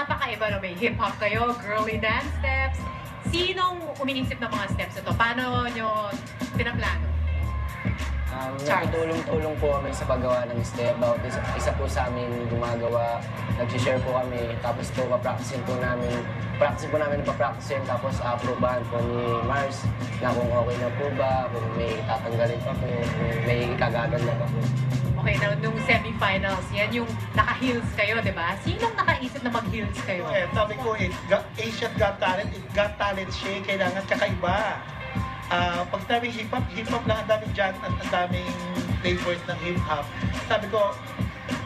napakaiba na may hip-hop kayo, girly dance steps. Sinong umiisip ng mga steps ito? Paano nyo pinaplano? Nagtutulong-tulong po kami sa paggawa ng step. Bawat isa po sa amin gumagawa, nag-share po kami, tapos po pa-practice po namin. Tapos approvean po ni Mars na kung okay na po ba, kung may tatanggalin pa po, kung may ikagaganda pa po. Okay, now nung semi-finals, yan yung naka-heels kayo, di ba? Sinong nakaisip na mag-heels kayo? Sabi ko, Asian Got Talent, Got Talent siya, kailangan kakaiba. Pag sabing hip-hop lang, ang daming dyan, ang daming flavors ng hip-hop. Sabi ko,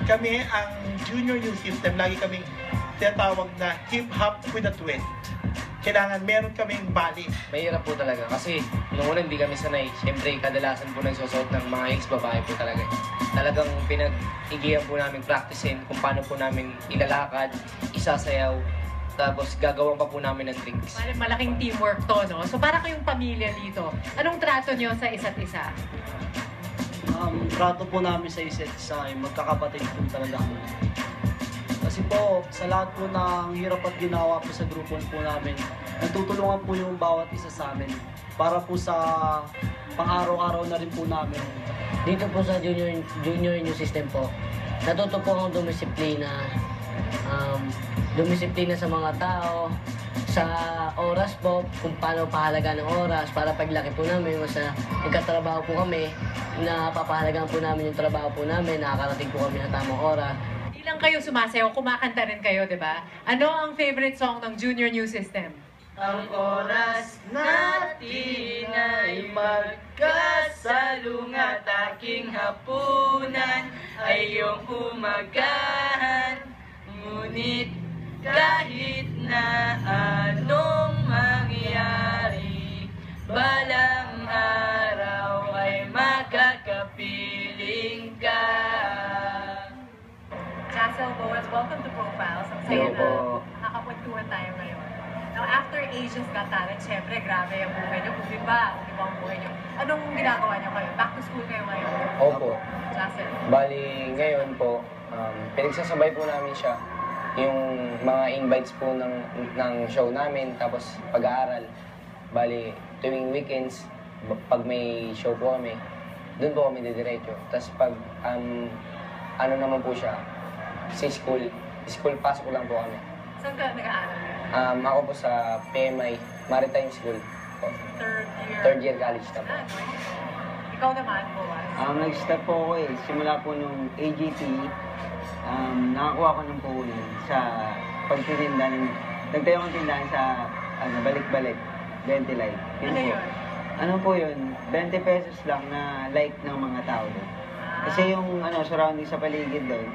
kami ang junior new system, lagi kaming tinatawag na hip-hop with a twist. Kailangan meron kaming balik. Mahirap po talaga kasi nung una hindi kami sanay. Siyempre, kadalasan po nagsusot ng mga ex-babae po talaga. Talagang pinag-igihan po namin practicein kung paano po namin ilalakad, isasayaw, tapos gagawan pa po namin ng tricks. Malaking teamwork to, no? So para kayong pamilya dito, anong trato nyo sa isa't isa? Trato po namin sa isa't isa ay magkakapatid po talaga kami. Kasi po, sa lahat po ng hirap at ginawa po sa grupo po namin, nagtutulungan po yung bawat isa sa amin para po sa pang-araw-araw na rin po namin. Dito po sa junior new system po, natuto po akong dumisiplina sa mga tao, sa oras po, kung paano pahalaga ng oras para paglaki po namin, basta nagkatrabaho po kami, napapahalagaan po namin yung trabaho po namin, nakakarating po kami ng tamang oras. Ilang kayo sumasayaw, kumakanta rin kayo, di ba? Ano ang favorite song ng Junior New System? Ang oras natin ay magkasalungat, aking hapunan ay iyong umagahan. Ngunit kahit na anong mangyari, balang araw ay makakapiling ka. Jassel Boaz, welcome to Profiles. Ang saya na nakakapagtuhan tayo ngayon. Now, after Asians Got Talent, syempre, grabe ang buhay nyo. Umiba ang buhay nyo. Anong ginagawa nyo kayo? Back to school kayo ngayon? Opo. Jassel? Bali, ngayon po, pinagsasabay po namin siya. Yung mga invites po ng show namin, tapos pag-aaral. Bali, tuwing weekends, pag may show po kami, doon po kami didiretso. Tapos pag, ano naman po siya, school pasok lang po kami. Saan ka nag-aaral? Ako po sa PMI, Maritime School po. Third year? Third year college na po. Ikaw naman, Boaz? Nag-start po ako simula po nung AGT, nakakuha ko ng puhunan sa pagtitinda nagtayo akong tindahan sa balik-balik, 20 light. Ano yun? Ano po yun? 20 pesos lang na like ng mga tao doon. Kasi yung surrounding sa paligid doon,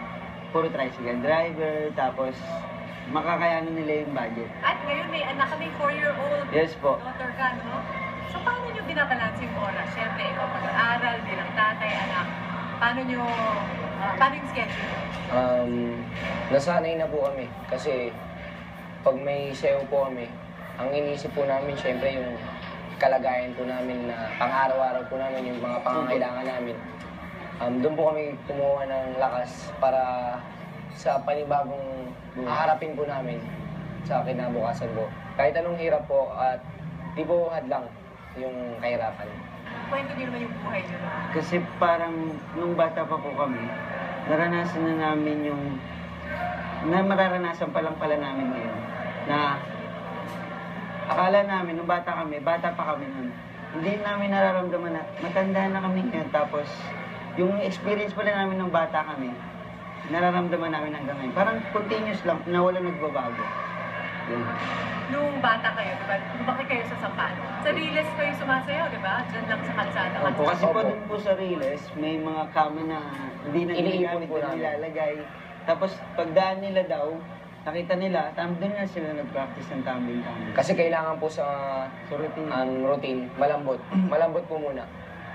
puro tricycle driver, tapos makakayanan nila yung budget. At ngayon may anak ka, may 4-year-old Yes po. daughter ka, no? So paano nyo binabalance yung oras? Siyempre, ikaw pag-aaral bilang tatay, anak. Paano yung schedule? Nasanay na po kami kasi pag may sayo po kami, ang iniisip po namin siyempre yung kalagayan po namin na pang-araw-araw po namin, yung mga pangangailangan namin. Doon po kami kumuha ng lakas para sa panibagong haharapin po namin sa kinabukasan po. Kahit anong hirap po at di po hadlang yung kahirapan. Kwento niyo naman yung buhay niyo. Kasi parang nung bata pa po kami, naranasan na namin yung mararanasan pa lang pala namin ngayon. Na akala namin, nung bata pa kami nun, hindi namin nararamdaman na matanda na kami ngayon. Tapos yung experience pala namin nung bata kami, nararamdaman namin hanggang ngayon. Parang continuous lang, na walang nagbabago. Yun. Nung bata kayo, diba? Lumaki kayo sa Sampalo. Sa Riles kayo sumasayaw, diba? Diyan lang sa kalsada. Opo, kasi po dun po sa Riles, may mga kama na hindi na ginagamit na nilalagay. Tapos pagdaan nila daw, nakita nila, doon na sila nag-practice ng tumbling. Kasi kailangan po sa routine, malambot. Malambot po muna.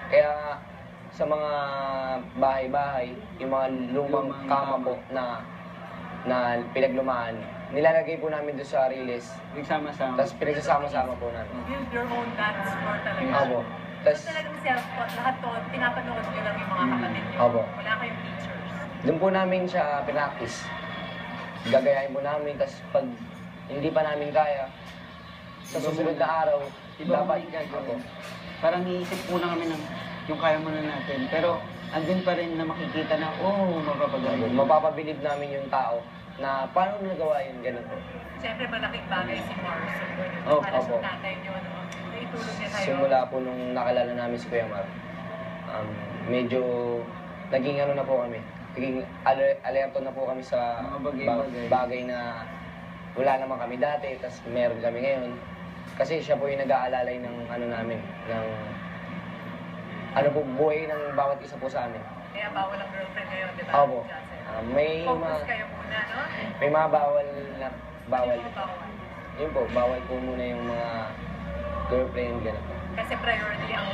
Kaya sa mga bahay-bahay, yung mga lumang kama po na pinaglumaan, nilalagay po namin doon sa Riles. Pinagsama-sama. Tapos pinagsasama-sama po namin. Build your own dance floor talaga. Opo. Tapos talagang self-taught, lahat to, pinapanood nyo lang yung mga kapatid nyo. Opo. Wala kayong teachers. Doon po namin siya pinractice. gagayahin po namin. Tapos pag hindi pa namin kaya, sa susunod na araw, Iba dapat ang gagawin. Opo. Parang iisip muna kami ng yung kaya muna natin. Pero andun pa rin na makikita na, mapapagaling. Mapapabilib namin yung tao na paano nagawa yun, ganun po. Siyempre, malaking bagay si Marso. Opo, Para opo. sa tatay niyo, no? Naitulong niya tayo. Simula po nung nakilala namin si Kuya Mar, medyo naging ano na po kami, naging alerto na po kami sa Mga bagay-bagay. bagay na wala naman kami dati, tapos meron kami ngayon. Kasi siya po yung nag-aalalay ng ano namin, ng ano po, buhay ng bawat isa po sa amin. Kaya bawal ang girlfriend ngayon, di ba? Opo. May Focus kayo muna, no? may mga bawal na bawal. Ano yung bawal? Yun po, bawal po muna yung mga girlfriend, gano'n. Kasi priority ang...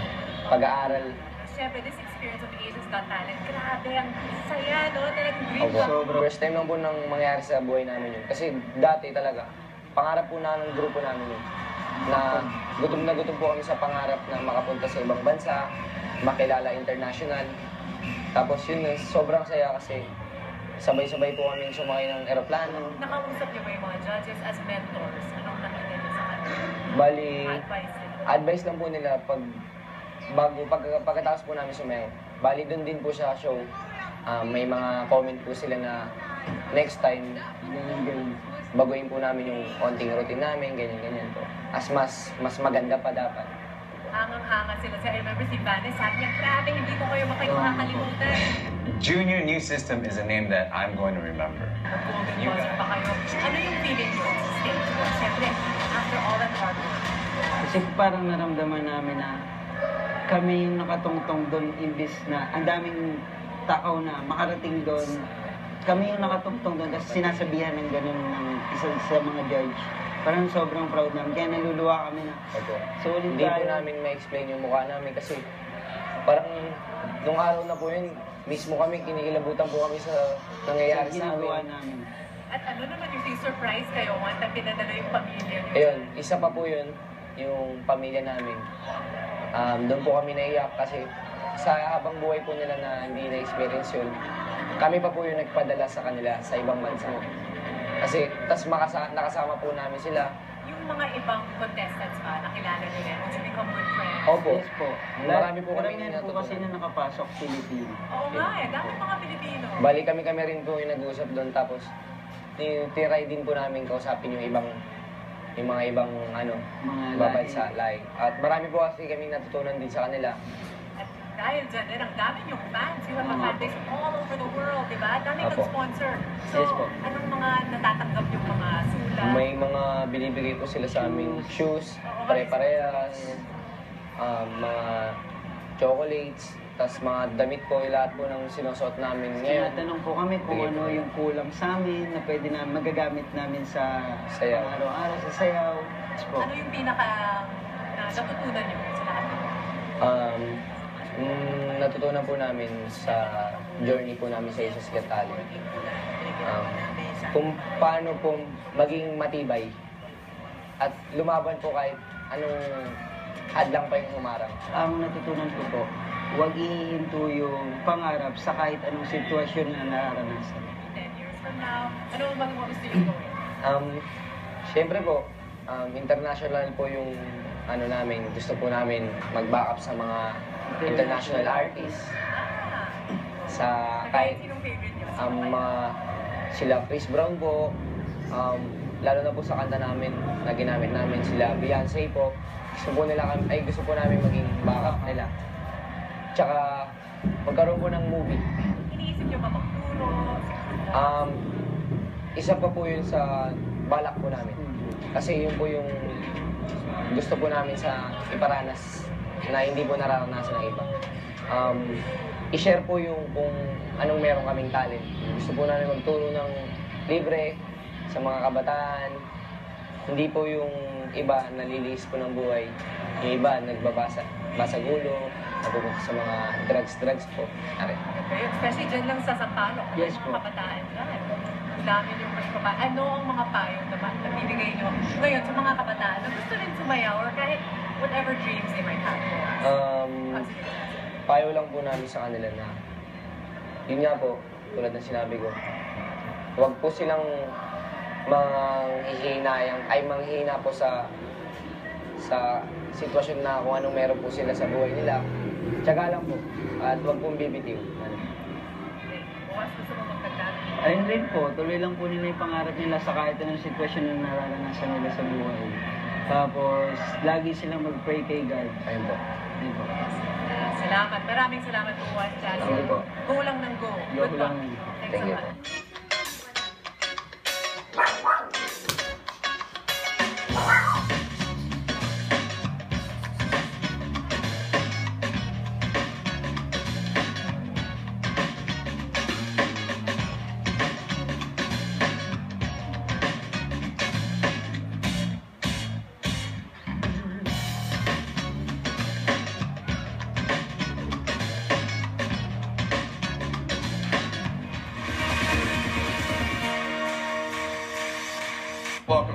Pag-aaral. Siyempre, this experience of Asia's Got Talent, grabe, ang saya, no? Talagang dream Opo. job. Sobra. First time lang po nang mangyari sa buhay namin yun. Kasi dati talaga, pangarap po na ng grupo namin yun. Na gutom po kami sa pangarap na makapunta sa ibang bansa, makilala international. Tapos yun, sobrang saya kasi sabay-sabay po kami sumakay ng eroplano. Nakausap niyo ba yung mga judges as mentors? Anong nakita niyo sa kanila? Bali, Advice nila? advice lang po nila pagkatapos po namin sumayaw. Bali, doon din po sa show, may mga comment po sila na next time, Ganyan. baguhin po namin yung onting routine namin, ganyan-ganyan po. As mas maganda pa dapat. Hangang-hanga sila. I remember si Vanessa, sabi niya, grabe, hindi ko kayo makakalimutan. Junior New System is a name that I'm going to remember. Golden You buzzer got pa kayo. Ano yung feeling niyo sa stage? Siyempre, after all that hard work. Kasi parang naramdaman namin na kami yung nakatungtong doon imbis na ang daming tao na makarating doon. Kami yung nakatungtong doon kasi sinasabihan ng ganun ng isa sa mga judge. Parang sobrang proud namin. Kaya naluluwa kami na Opo. solid Hindi po tayo. namin ma-explain yung mukha namin kasi parang nung araw na po yun, mismo kami, kinikilabutan po kami sa nangyayari sa ginagawa amin. namin. At ano naman yung surprise kayo one time pinadala yung pamilya niyo? Ayun, isa pa po yun, yung pamilya namin. Doon po kami naiyak kasi sa habang buhay po nila na hindi na-experience yun, kami pa po yung nagpadala sa kanila sa ibang bansa. Kasi, tas nakasama po namin sila. Yung mga ibang contestants ba, nakilala niyo rin? Did you become good friends? Opo, Yes po. marami po kami Karamihan po kasi na nakapasok Pilipino. Oo nga eh, dami mga Pilipino. Bali kami rin po yung nag-uusap doon tapos tinry din po namin kausapin yung mga ibang Mga ibang bansa, like. At marami po kasi kami natutunan din sa kanila. At dahil dyan din, ang dami yung fans. You have a Oo. fan base all over the world, di ba? Dami kang Apo. sponsor. So, Yes po. anong mga natatanggap yung mga sula? May mga binibigay po sila sa aming shoes, pare-parehas, mga chocolates, tas mga damit po, lahat po ng sinusuot namin ngayon. Tinatanong po kami kung Bigay ano po. yung kulang sa amin na pwede na magagamit namin sa Sayaw. araw-araw sa sayaw. Yes po. Ano yung pinaka natutunan niyo sa lahat? Natutunan po namin sa journey po namin sa Asia's Got Talent. Kung paano po maging matibay at lumaban po kahit anong hadlang pa yung humarang. Ang natutunan ko po, huwag ihinto yung pangarap sa kahit anong sitwasyon na nararanasan. 10 years from now, ano ang mga gusto niyo gawin? Siyempre po, international po yung namin. Gusto po namin mag-back up sa mga international artists. Sa kahit Sinong favorite niyo? mga sila Chris Brown po, lalo na po sa kanta namin na ginamit namin sila Beyonce po. Gusto po namin maging backup nila. Tsaka magkaroon po ng movie. Iniisip niyo ba magturo? Isa pa po yun sa balak po namin. Kasi yun po yung gusto po namin sa iparanas na hindi po nararanasan ng iba. I-share po yung kung anong meron kaming talent. Gusto po namin magturo ng libre sa mga kabataan. Hindi po yung iba nalilihis po ng buhay. Yung iba nagbabasa gulo, napupunta sa mga drugs po. Ari. Okay, especially dyan lang sa Sampaloc. Yes mga po. kabataan dyan. Ang dami yung pagpapa. Ano ang mga payo naman na bibigay nyo ngayon sa mga kabataan na gusto rin sumayaw or kahit whatever dreams they might have for us? Payo lang po namin sa kanila na yun nga po, tulad ng sinabi ko, Huwag po silang manghihina po sa sitwasyon na kung anong meron po sila sa buhay nila. Tiyaga lang po at huwag pong bibitiw. Bukas gusto mo magdagdag? Ayun rin po, tuloy lang po nila yung pangarap nila sa kahit anong sitwasyon na nararanasan nila sa buhay. Tapos, lagi silang mag-pray kay God. Ayun po. Ayun po. Salamat. Maraming salamat po, Juan Chasi. Thank you po. Go lang ng go. Go Good luck. lang. Thanks Thank so you much. po. Welcome.